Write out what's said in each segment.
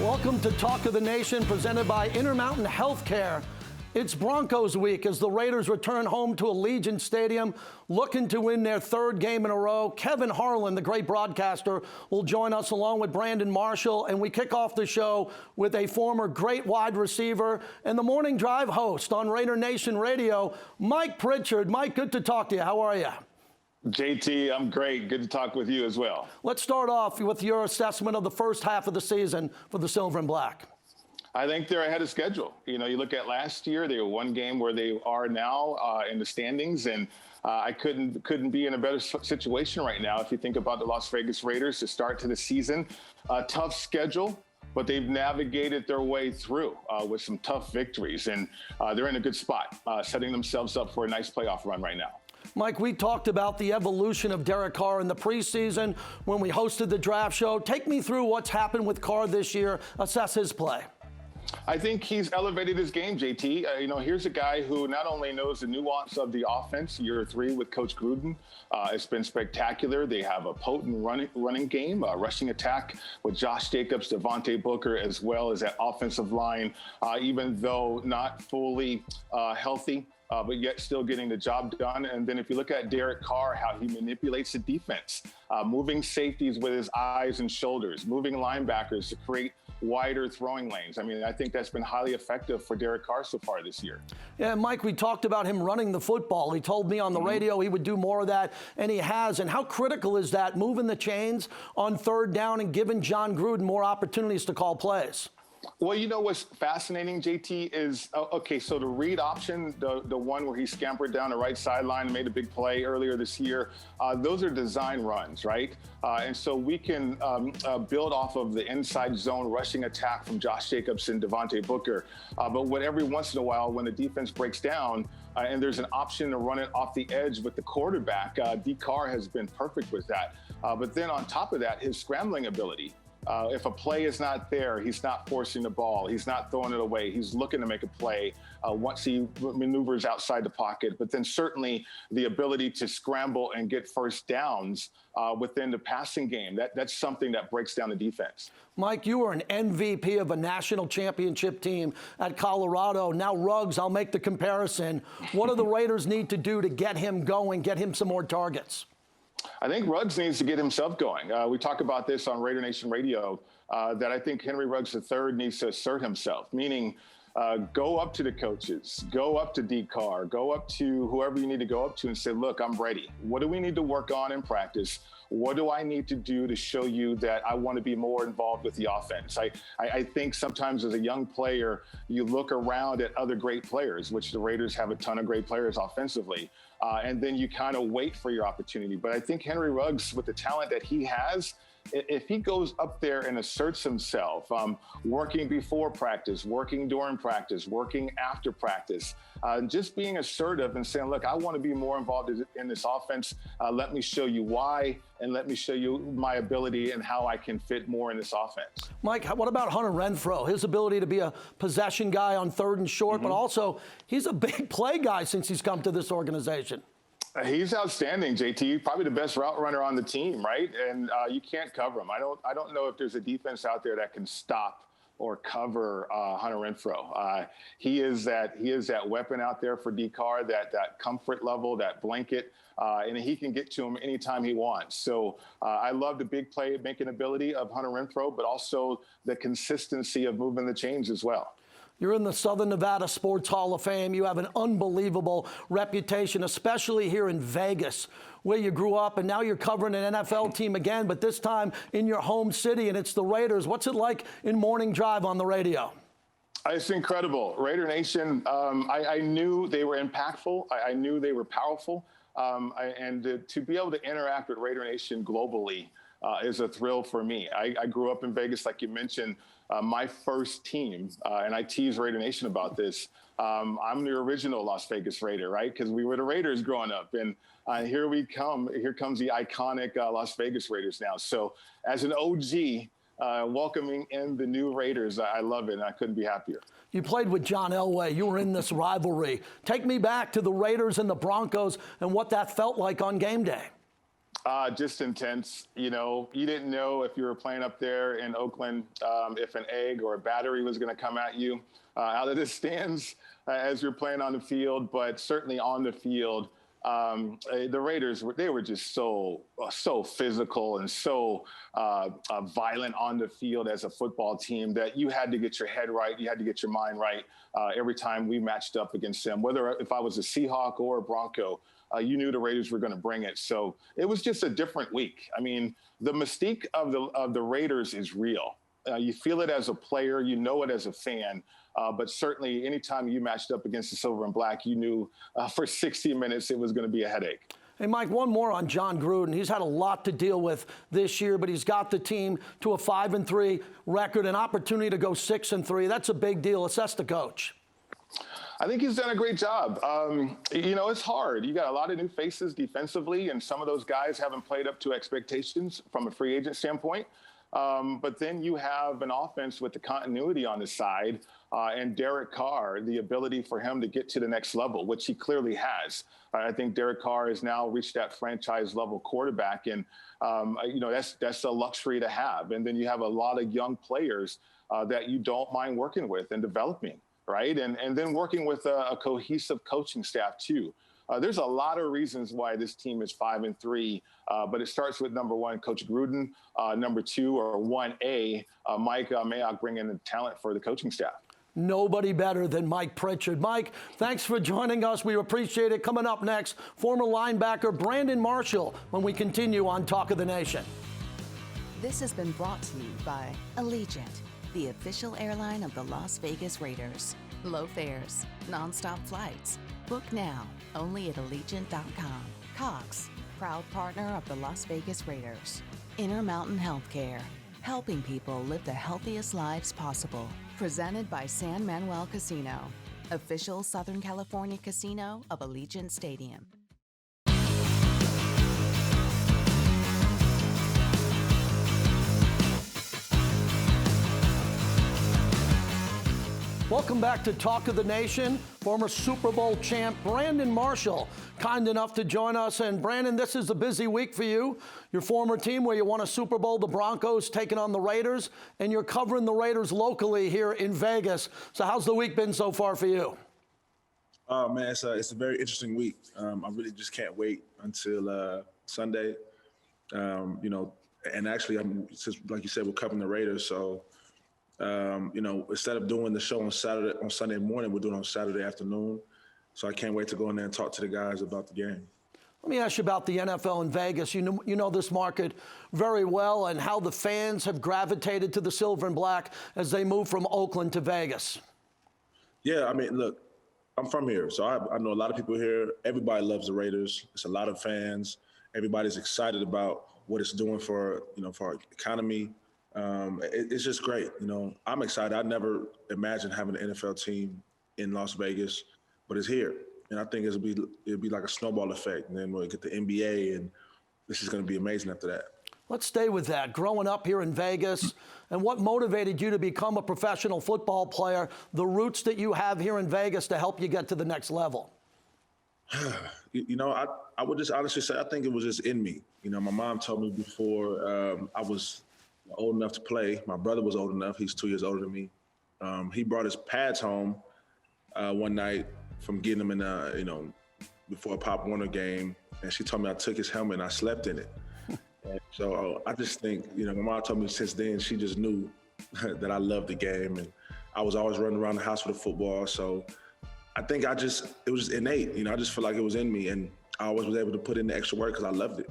Welcome to Talk of the Nation, presented by Intermountain Healthcare. It's Broncos week as the Raiders return home to Allegiant Stadium, looking to win their third game in a row. Kevin Harlan, the great broadcaster, will join us along with Brandon Marshall, and we kick off the show with a former great wide receiver and the Morning Drive host on Raider Nation Radio, Mike Pritchard. Mike, good to talk to you. How are you? JT, I'm great. Good to talk with you as well. Let's start off with your assessment of the first half of the season for the Silver and Black. I think they're ahead of schedule. You know, you look at last year, they were one game where they are now in the standings, and I couldn't be in a better situation right now. If you think about the Las Vegas Raiders to start to the season, tough schedule, but they've navigated their way through with some tough victories, and they're in a good spot, setting themselves up for a nice playoff run right now. Mike, we talked about the evolution of Derek Carr in the preseason when we hosted the draft show. Take me through what's happened with Carr this year. Assess his play. I think he's elevated his game, JT. Here's a guy who not only knows the nuance of the offense, year 3 with Coach Gruden. It's been spectacular. They have a potent running game, rushing attack with Josh Jacobs, Devontae Booker, as well as that offensive line, even though not fully healthy. But yet still getting the job done. And then if you look at Derek Carr, how he manipulates the defense, moving safeties with his eyes and shoulders, moving linebackers to create wider throwing lanes. I mean, I think that's been highly effective for Derek Carr so far this year. Yeah, Mike, we talked about him running the football. He told me on the radio he would do more of that, and he has. And how critical is that, moving the chains on third down and giving John Gruden more opportunities to call plays? Well, you know what's fascinating, JT, is, okay, so the read option, the one where he scampered down the right sideline and made a big play earlier this year, those are design runs, right? And so we can build off of the inside zone rushing attack from Josh Jacobs and Devontae Booker. But every once in a while, when the defense breaks down, and there's an option to run it off the edge with the quarterback, Carr has been perfect with that. But then on top of that, his scrambling ability. If a play is not there, he's not forcing the ball. He's not throwing it away. He's looking to make a play once he maneuvers outside the pocket. But then certainly the ability to scramble and get first downs within the passing game, that's something that breaks down the defense. Mike, you were an MVP of a national championship team at Colorado. Now Ruggs, I'll make the comparison. What do the Raiders need to do to get him going, get him some more targets? I think Ruggs needs to get himself going. We talk about this on Raider Nation Radio, that I think Henry Ruggs III needs to assert himself, meaning go up to the coaches, go up to Carr, go up to whoever you need to go up to and say, look, I'm ready. What do we need to work on in practice? What do I need to do to show you that I want to be more involved with the offense? I think sometimes as a young player, you look around at other great players, which the Raiders have a ton of great players offensively, and then you kind of wait for your opportunity. But I think Henry Ruggs, with the talent that he has, if he goes up there and asserts himself, working before practice, working during practice, working after practice, just being assertive and saying, look, I want to be more involved in this offense. Let me show you why, and let me show you my ability and how I can fit more in this offense. Mike, what about Hunter Renfrow? His ability to be a possession guy on third and short, but also he's a big play guy since he's come to this organization. He's outstanding, JT. Probably the best route runner on the team, right? And you can't cover him. I don't know if there's a defense out there that can stop or cover Hunter Renfrow. He is that weapon out there for Carr, that comfort level, that blanket, and he can get to him anytime he wants. So I love the big play making ability of Hunter Renfrow, but also the consistency of moving the chains as well. You're in the Southern Nevada Sports Hall of Fame. You have an unbelievable reputation, especially here in Vegas, where you grew up, and now you're covering an NFL team again, but this time in your home city, and it's the Raiders. What's it like in Morning Drive on the radio? It's incredible. Raider Nation, I knew they were impactful. I knew they were powerful. And to be able to interact with Raider Nation globally is a thrill for me. I grew up in Vegas, like you mentioned. My first team, and I tease Raider Nation about this, I'm the original Las Vegas Raider, right? Because we were the Raiders growing up. And here comes the iconic Las Vegas Raiders now. So as an OG, welcoming in the new Raiders, I love it, and I couldn't be happier. You played with John Elway. You were in this rivalry. Take me back to the Raiders and the Broncos and what that felt like on game day. Just intense. You know, you didn't know if you were playing up there in Oakland, if an egg or a battery was going to come at you out of the stands as you're playing on the field. But certainly on the field, the Raiders, they were just so physical and so violent on the field as a football team that you had to get your head right. You had to get your mind right every time we matched up against them, whether if I was a Seahawk or a Bronco. You knew the Raiders were going to bring it. So it was just a different week. I mean, the mystique of the Raiders is real. You feel it as a player, you know it as a fan, but certainly anytime you matched up against the Silver and Black, you knew for 60 minutes it was going to be a headache. Hey, Mike, one more on John Gruden. He's had a lot to deal with this year, but he's got the team to a 5-3 record, an opportunity to go 6-3. That's a big deal. Assess the coach. I think he's done a great job. You know, it's hard. You got a lot of new faces defensively, and some of those guys haven't played up to expectations from a free agent standpoint. But then you have an offense with the continuity on the side and Derek Carr, the ability for him to get to the next level, which he clearly has. I think Derek Carr has now reached that franchise level quarterback. And, you know, that's a luxury to have. And then you have a lot of young players that you don't mind working with and developing. Right. And then working with a cohesive coaching staff, too. There's a lot of reasons why this team is 5-3, but it starts with number one, Coach Gruden, number two, or 1A, Mike Mayock bringing the talent for the coaching staff. Nobody better than Mike Pritchard. Mike, thanks for joining us. We appreciate it. Coming up next, former linebacker Brandon Marshall when we continue on Talk of the Nation. This has been brought to you by Allegiant, the official airline of the Las Vegas Raiders. Low fares, nonstop flights. Book now, only at Allegiant.com. Cox, proud partner of the Las Vegas Raiders. Intermountain Healthcare, helping people live the healthiest lives possible. Presented by San Manuel Casino, official Southern California casino of Allegiant Stadium. Welcome back to Talk of the Nation. Former Super Bowl champ Brandon Marshall, kind enough to join us. And Brandon, this is a busy week for you. Your former team where you won a Super Bowl, the Broncos, taking on the Raiders, and you're covering the Raiders locally here in Vegas. So how's the week been so far for you? Oh, man, it's a very interesting week. I really just can't wait until Sunday. You know, and actually, since, like you said, we're covering the Raiders, so you know, instead of doing the show on Sunday morning, we're doing it on Saturday afternoon. So I can't wait to go in there and talk to the guys about the game. Let me ask you about the NFL in Vegas. You know this market very well and how the fans have gravitated to the Silver and Black as they move from Oakland to Vegas. Yeah, I mean, look, I'm from here, so I know a lot of people here. Everybody loves the Raiders. It's a lot of fans. Everybody's excited about what it's doing for, you know, for our economy. It's just great. You know, I'm excited. I never imagined having an NFL team in Las Vegas, but it's here. And I think it'll be like a snowball effect. And then we'll get the NBA, and this is going to be amazing after that. Let's stay with that. Growing up here in Vegas, and what motivated you to become a professional football player, the roots that you have here in Vegas to help you get to the next level? You know, I would just honestly say I think it was just in me. You know, my mom told me before I was old enough to play. My brother was old enough. He's 2 years older than me. He brought his pads home one night from getting them in, you know, before a Pop Warner game. And she told me I took his helmet and I slept in it. And so I just think, you know, my mom told me since then, she just knew that I loved the game. And I was always running around the house with a football. So I think it was just innate. You know, I just feel like it was in me. And I always was able to put in the extra work because I loved it.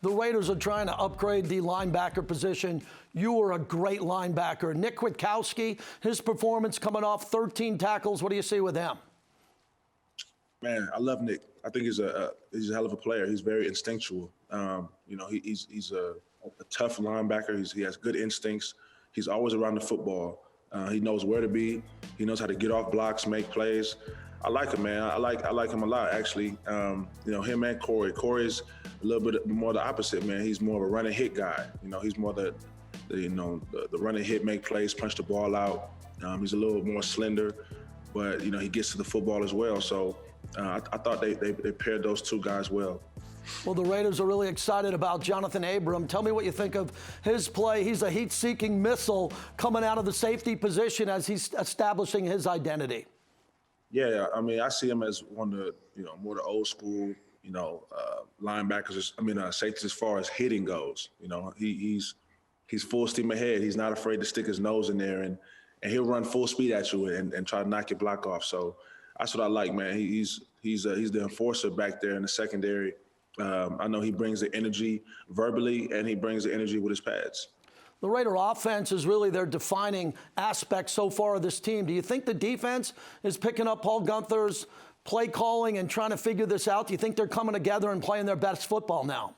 The Raiders are trying to upgrade the linebacker position. You were a great linebacker. Nick Kwiatkowski, his performance coming off 13 tackles. What do you see with him? Man, I love Nick. I think he's a hell of a player. He's very instinctual. You know, he's a tough linebacker. He has good instincts. He's always around the football. He knows where to be. He knows how to get off blocks, make plays. I like him, man. I like him a lot, actually. You know, him and Corey. Corey's a little bit more the opposite, man. He's more of a run and hit guy. You know, he's more the run and hit, make plays, punch the ball out. He's a little more slender, but you know, he gets to the football as well. So I thought they paired those two guys well. Well, the Raiders are really excited about Jonathan Abram. Tell me what you think of his play. He's a heat-seeking missile coming out of the safety position as he's establishing his identity. Yeah, I mean, I see him as one of the, more the old school, linebackers. Safeties as far as hitting goes. He's full steam ahead. He's not afraid to stick his nose in there, and he'll run full speed at you and try to knock your block off. So that's what I like, man. He's the enforcer back there in the secondary. I know he brings the energy verbally, and he brings the energy with his pads. The Raider offense is really their defining aspect so far of this team. Do you think the defense is picking up Paul Guenther's play calling and trying to figure this out? Do you think they're coming together and playing their best football now?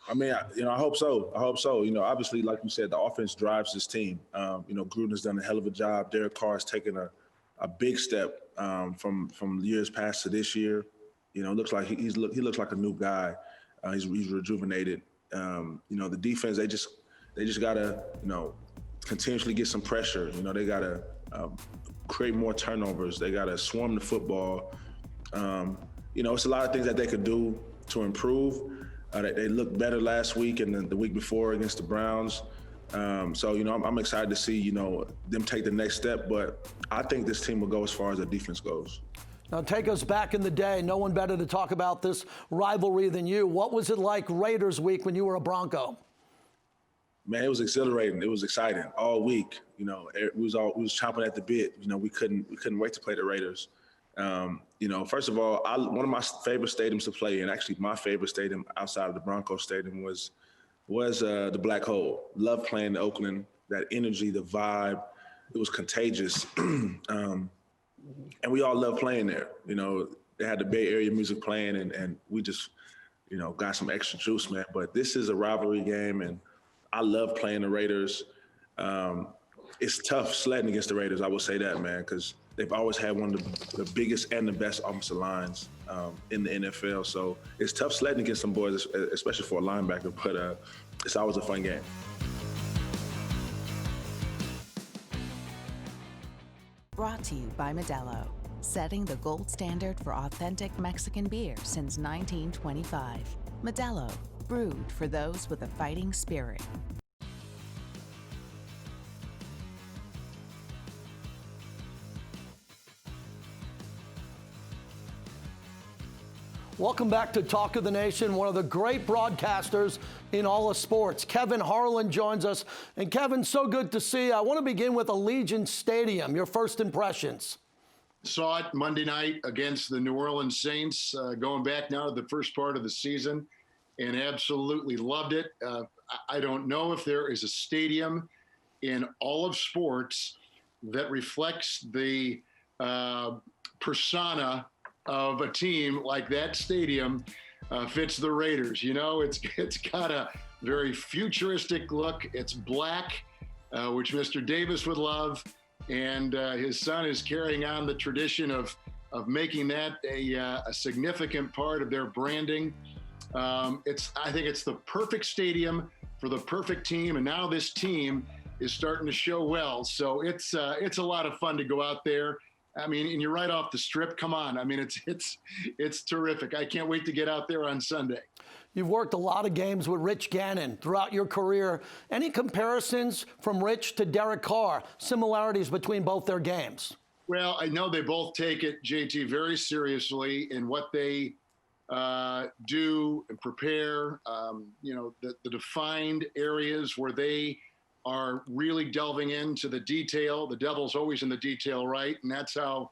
I mean, I hope so. Obviously, like you said, the offense drives this team. Gruden has done a hell of a job. Derek Carr has taken a big step from years past to this year. Looks like he looks like a new guy. He's rejuvenated. The defense, they just gotta continuously get some pressure. They gotta create more turnovers. They gotta swarm the football. It's a lot of things that they could do to improve. They looked better last week and the week before against the Browns. I'm excited to see, them take the next step, but I think this team will go as far as the defense goes. Now take us back in the day. No one better to talk about this rivalry than you. What was it like Raiders week when you were a Bronco? Man, it was exhilarating. It was exciting all week. We was chomping at the bit. We couldn't wait to play the Raiders. First of all, one of my favorite stadiums to play in, actually my favorite stadium outside of the Broncos stadium was the Black Hole. Love playing in Oakland. That energy, the vibe, it was contagious. And we all love playing there. They had the Bay Area music playing, and we just, got some extra juice, man. But this is a rivalry game, and I love playing the Raiders. It's tough sledding against the Raiders, I will say that, man, because they've always had one of the biggest and the best offensive lines in the NFL. So it's tough sledding against some boys, especially for a linebacker, but it's always a fun game. Brought to you by Modelo, setting the gold standard for authentic Mexican beer since 1925. Modelo, brewed for those with a fighting spirit. Welcome back to Talk of the Nation, one of the great broadcasters in all of sports. Kevin Harlan joins us. And Kevin, so good to see you. I want to begin with Allegiant Stadium, your first impressions. Saw it Monday night against the New Orleans Saints, going back now to the first part of the season, and absolutely loved it. I don't know if there is a stadium in all of sports that reflects the persona of a team like that stadium fits the Raiders. It's got a very futuristic look. It's black, which Mr. Davis would love, and his son is carrying on the tradition of making that a significant part of their branding. I think it's the perfect stadium for the perfect team, and now this team is starting to show well. So it's a lot of fun to go out there. I mean, and you're right off the strip. Come on. I mean, it's terrific. I can't wait to get out there on Sunday. You've worked a lot of games with Rich Gannon throughout your career. Any comparisons from Rich to Derek Carr, similarities between both their games? Well, I know they both take it, JT, very seriously in what they do and prepare, the defined areas where they are really delving into the detail. The devil's always in the detail, right? And that's how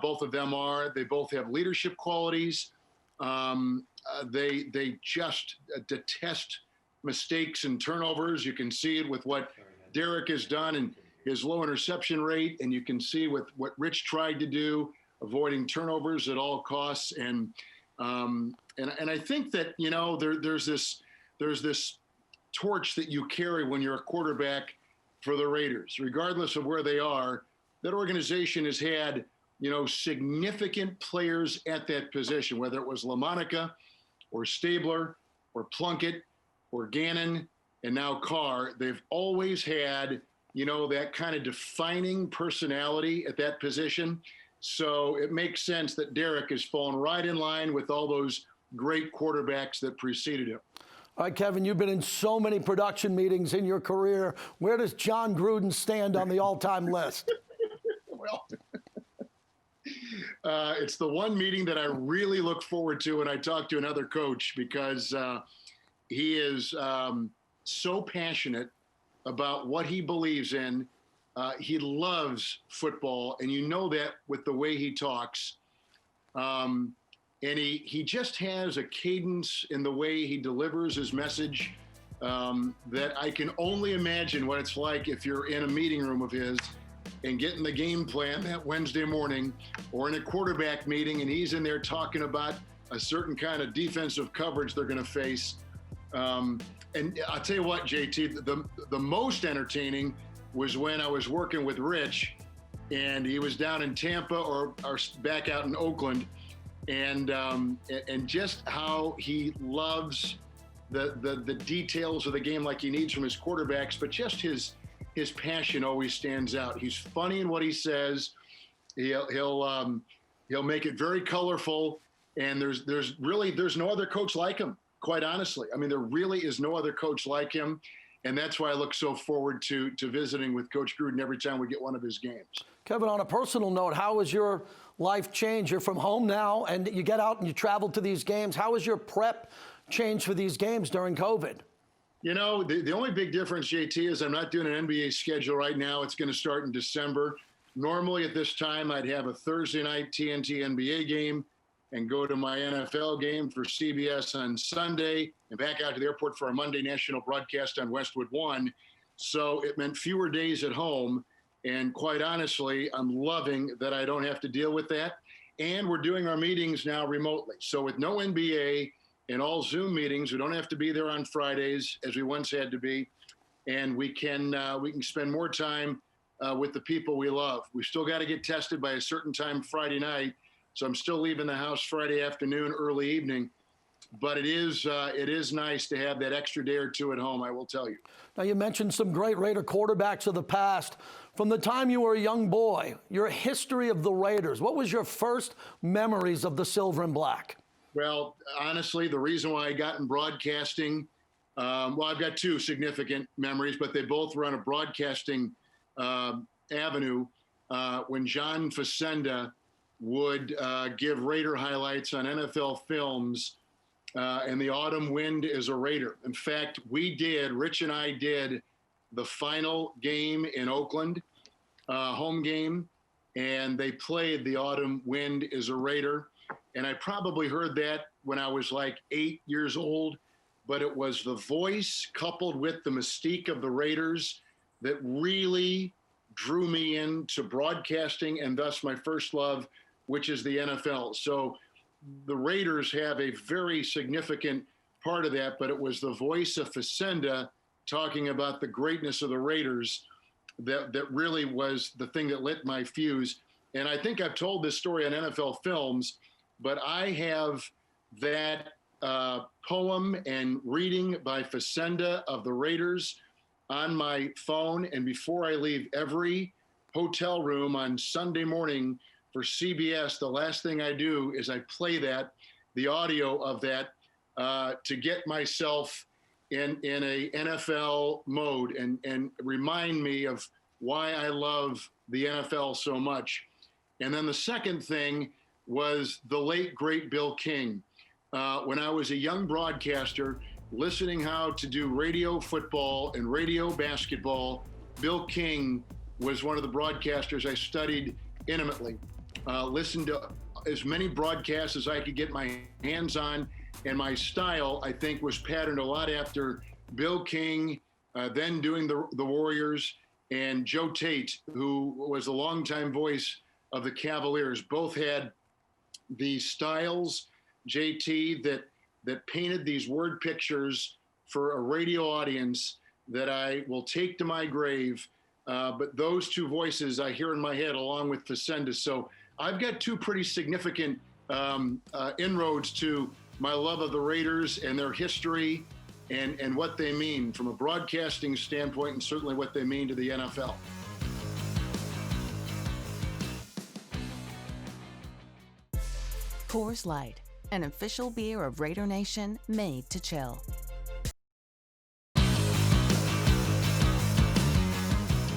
both of them are. They both have leadership qualities. They just detest mistakes and turnovers. You can see it with what Derek has done and his low interception rate, and you can see with what Rich tried to do, avoiding turnovers at all costs. And I think that there's this torch that you carry when you're a quarterback for the Raiders, regardless of where they are. That organization has had, significant players at that position, whether it was LaMonica or Stabler or Plunkett or Gannon and now Carr. They've always had, that kind of defining personality at that position. So it makes sense that Derek has fallen right in line with all those great quarterbacks that preceded him. All right, Kevin, you've been in so many production meetings in your career. Where does John Gruden stand on the all-time list? Well, it's the one meeting that I really look forward to when I talk to another coach, because he is so passionate about what he believes in. He loves football, and you know that with the way he talks. And he just has a cadence in the way he delivers his message that I can only imagine what it's like if you're in a meeting room of his and getting the game plan that Wednesday morning, or in a quarterback meeting and he's in there talking about a certain kind of defensive coverage they're going to face. And I'll tell you what, JT, the most entertaining was when I was working with Rich and he was down in Tampa or back out in Oakland. And just how he loves the details of the game, like he needs from his quarterbacks, but just his passion always stands out. He's funny in what he says. He'll make it very colorful, and there's no other coach like him, quite honestly. I mean, there really is no other coach like him, and that's why I look so forward to visiting with Coach Gruden every time we get one of his games. Kevin, on a personal note, how has your life changed? You're from home now, and you get out and you travel to these games. How has your prep changed for these games during COVID? You know, the only big difference, JT, is I'm not doing an NBA schedule right now. It's going to start in December. Normally at this time, I'd have a Thursday night TNT NBA game and go to my NFL game for CBS on Sunday and back out to the airport for our Monday national broadcast on Westwood 1. So it meant fewer days at home. And quite honestly, I'm loving that I don't have to deal with that. And we're doing our meetings now remotely. So with no NBA and all Zoom meetings, we don't have to be there on Fridays as we once had to be. And we can spend more time with the people we love. We still got to get tested by a certain time Friday night. So I'm still leaving the house Friday afternoon, early evening. But it is nice to have that extra day or two at home, I will tell you. Now, you mentioned some great Raider quarterbacks of the past. From the time you were a young boy, your history of the Raiders, what was your first memories of the Silver and Black? Well, honestly, the reason why I got in broadcasting, well, I've got two significant memories, but they both were on a broadcasting avenue. When John Facenda would give Raider highlights on NFL Films, and the autumn wind is a Raider. In fact, Rich and I did the final game in Oakland, home game, and they played The Autumn Wind is a Raider. And I probably heard that when I was like 8 years old, but it was the voice coupled with the mystique of the Raiders that really drew me into broadcasting, and thus my first love, which is the NFL. So the Raiders have a very significant part of that, but it was the voice of Facenda talking about the greatness of the Raiders that really was the thing that lit my fuse. And I think I've told this story on NFL Films, but I have that poem and reading by Facenda of the Raiders on my phone. And before I leave every hotel room on Sunday morning for CBS, the last thing I do is I play the audio of that, to get myself in a NFL mode and remind me of why I love the NFL so much. And then the second thing was the late, great Bill King. When I was a young broadcaster, listening how to do radio football and radio basketball, Bill King was one of the broadcasters I studied intimately. Listened to as many broadcasts as I could get my hands on, and my style, I think, was patterned a lot after Bill King, then doing the Warriors, and Joe Tate, who was the longtime voice of the Cavaliers. Both had these styles, JT, that painted these word pictures for a radio audience that I will take to my grave. But those two voices I hear in my head along with Facenda. So I've got two pretty significant inroads to my love of the Raiders and their history and what they mean from a broadcasting standpoint, and certainly what they mean to the NFL. Coors Light. an official beer of Raider Nation made to chill.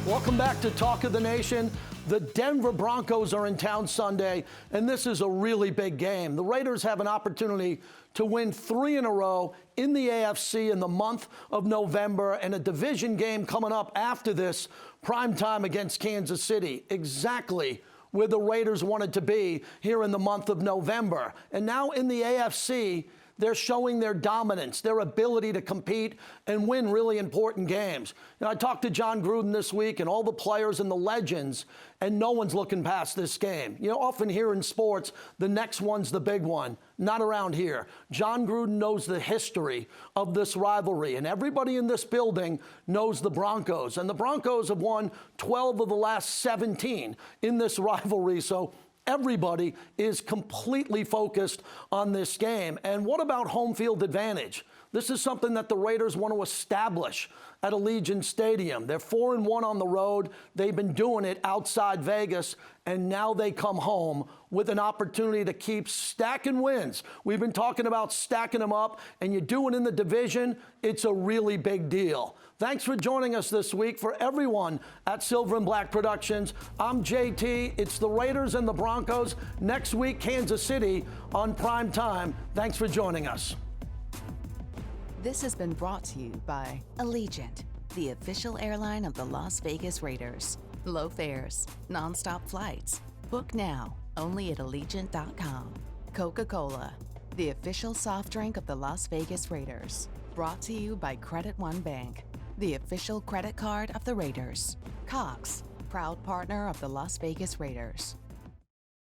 Welcome back to Talk of the Nation. The Denver Broncos are in town Sunday, and this is a really big game. The Raiders have an opportunity to win 3 in a row in the AFC in the month of November, and a division game coming up after this, prime time against Kansas City. Exactly where the Raiders wanted to be here in the month of November. And now in the AFC, they're showing their dominance, their ability to compete and win really important games. I talked to John Gruden this week and all the players and the legends, and no one's looking past this game. Often here in sports, the next one's the big one. Not around here. John Gruden knows the history of this rivalry, and everybody in this building knows the Broncos. And the Broncos have won 12 of the last 17 in this rivalry, so everybody is completely focused on this game. And what about home field advantage? This is something that the Raiders want to establish at Allegiant Stadium. They're 4-1 on the road. They've been doing it outside Vegas, and now they come home with an opportunity to keep stacking wins. We've been talking about stacking them up, and you do it in the division, it's a really big deal. Thanks for joining us this week. For everyone at Silver and Black Productions, I'm JT. It's the Raiders and the Broncos. Next week, Kansas City on prime time. Thanks for joining us. This has been brought to you by Allegiant, the official airline of the Las Vegas Raiders. Low fares, nonstop flights. Book now, only at Allegiant.com. Coca-Cola, the official soft drink of the Las Vegas Raiders. Brought to you by Credit One Bank, the official credit card of the Raiders. Cox, proud partner of the Las Vegas Raiders.